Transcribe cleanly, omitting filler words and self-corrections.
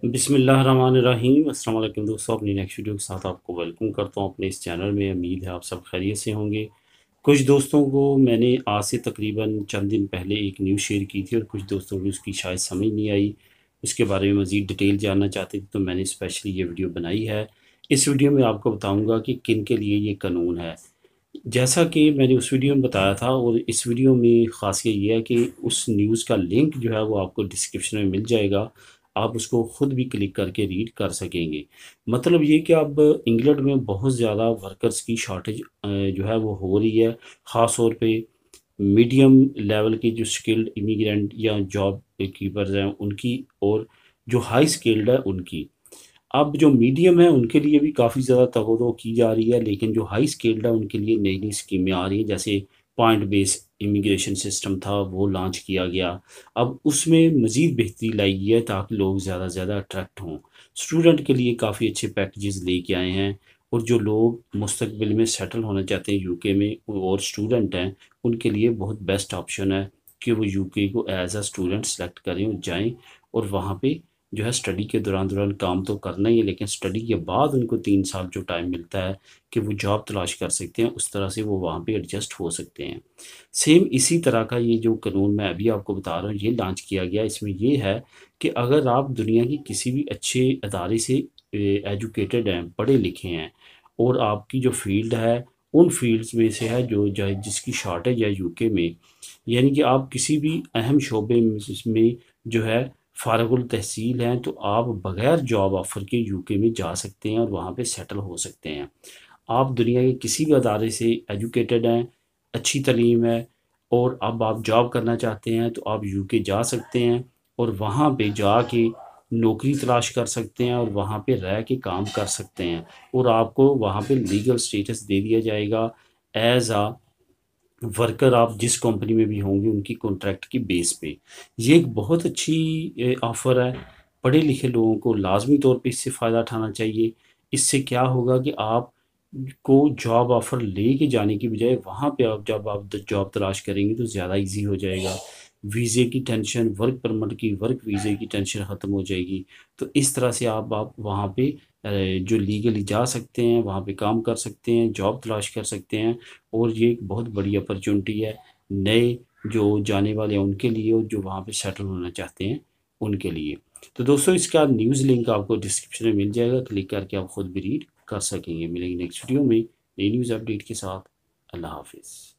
بسم اللہ الرحمن الرحیم۔ السلام علیکم دوستوں، اپنی نیکسٹ ویڈیو کے ساتھ آپ کو ویلکم کرتا ہوں اپنے اس چینل میں۔ امید ہے آپ سب خیریت سے ہوں گے۔ کچھ دوستوں کو میں نے آج سے تقریباً چند دن پہلے ایک نیوز شیئر کی تھی، اور کچھ دوستوں کو اس کی شاید سمجھ نہیں آئی، اس کے بارے میں مزید ڈیٹیل جاننا چاہتے تھے، تو میں نے اسپیشلی یہ ویڈیو بنائی ہے۔ اس ویڈیو میں آپ کو بتاؤں گا کہ کن کے لیے یہ قانون ہے۔ جیسا کہ میں نے اس ویڈیو میں بتایا تھا، اور اس ویڈیو میں خاصیت یہ ہے کہ اس نیوز کا لنک جو ہے وہ آپ کو ڈسکرپشن میں مل جائے گا، آپ اس کو خود بھی کلک کر کے ریڈ کر سکیں گے۔ مطلب یہ کہ اب انگلینڈ میں بہت زیادہ ورکرز کی شارٹیج جو ہے وہ ہو رہی ہے، خاص طور پہ میڈیم لیول کی جو سکلڈ امیگرینٹ یا جاب کیپرز ہیں ان کی، اور جو ہائی سکلڈ ہے ان کی۔ اب جو میڈیم ہے ان کے لیے بھی کافی زیادہ توقع کی جا رہی ہے، لیکن جو ہائی سکیلڈ ہے ان کے لیے نئی نئی اسکیمیں آ رہی ہیں، جیسے پوائنٹ بیس امیگریشن سسٹم تھا وہ لانچ کیا گیا۔ اب اس میں مزید بہتری لائی گئی ہے تاکہ لوگ زیادہ سے زیادہ اٹریکٹ ہوں۔ اسٹوڈنٹ کے لیے کافی اچھے پیکیجز لے کے آئے ہیں، اور جو لوگ مستقبل میں سیٹل ہونا چاہتے ہیں یو کے میں اور اسٹوڈنٹ ہیں، ان کے لیے بہت بیسٹ آپشن ہے کہ وہ یو کے کو ایز اے اسٹوڈنٹ سلیکٹ کریں اور جائیں، اور وہاں پہ جو ہے اسٹڈی کے دوران کام تو کرنا ہی ہے، لیکن اسٹڈی کے بعد ان کو 3 سال جو ٹائم ملتا ہے کہ وہ جاب تلاش کر سکتے ہیں، اس طرح سے وہ وہاں پہ ایڈجسٹ ہو سکتے ہیں۔ سیم اسی طرح کا یہ جو قانون میں ابھی آپ کو بتا رہا ہوں یہ لانچ کیا گیا، اس میں یہ ہے کہ اگر آپ دنیا کی کسی بھی اچھے ادارے سے ایجوکیٹڈ ہیں، پڑھے لکھے ہیں، اور آپ کی جو فیلڈ ہے ان فیلڈز میں سے ہے جو جس کی شارٹیج ہے یو کے میں، یعنی کہ آپ کسی بھی اہم شعبے میں جو ہے فارغ التحصیل ہیں، تو آپ بغیر جاب آفر کے یو کے میں جا سکتے ہیں اور وہاں پہ سیٹل ہو سکتے ہیں۔ آپ دنیا کے کسی بھی ادارے سے ایجوکیٹڈ ہیں، اچھی تعلیم ہے، اور اب آپ جاب کرنا چاہتے ہیں تو آپ یو کے جا سکتے ہیں، اور وہاں پہ جا کے نوکری تلاش کر سکتے ہیں، اور وہاں پہ رہ کے کام کر سکتے ہیں، اور آپ کو وہاں پہ لیگل سٹیٹس دے دیا جائے گا ایز آ ورکر۔ آپ جس کمپنی میں بھی ہوں گے ان کی کانٹریکٹ کی بیس پہ۔ یہ ایک بہت اچھی آفر ہے، پڑھے لکھے لوگوں کو لازمی طور پہ اس سے فائدہ اٹھانا چاہیے۔ اس سے کیا ہوگا کہ آپ کو جاب آفر لے کے جانے کی بجائے وہاں پہ جب آپ جاب تلاش کریں گے تو زیادہ ایزی ہو جائے گا۔ ویزے کی ٹینشن، ورک پرمٹ کی، ورک ویزے کی ٹینشن ختم ہو جائے گی۔ تو اس طرح سے آپ وہاں پہ جو لیگلی جا سکتے ہیں، وہاں پہ کام کر سکتے ہیں، جاب تلاش کر سکتے ہیں، اور یہ ایک بہت بڑی اپرچونٹی ہے نئے جو جانے والے ہیں ان کے لیے، اور جو وہاں پہ سیٹل ہونا چاہتے ہیں ان کے لیے۔ تو دوستوں اس کا نیوز لنک آپ کو ڈسکرپشن میں مل جائے گا، کلک کر کے آپ خود بھی ریڈ کر سکیں گے۔ ملیں گے نیکسٹ ویڈیو میں نئی نیوز اپڈیٹ کے ساتھ۔ اللہ حافظ۔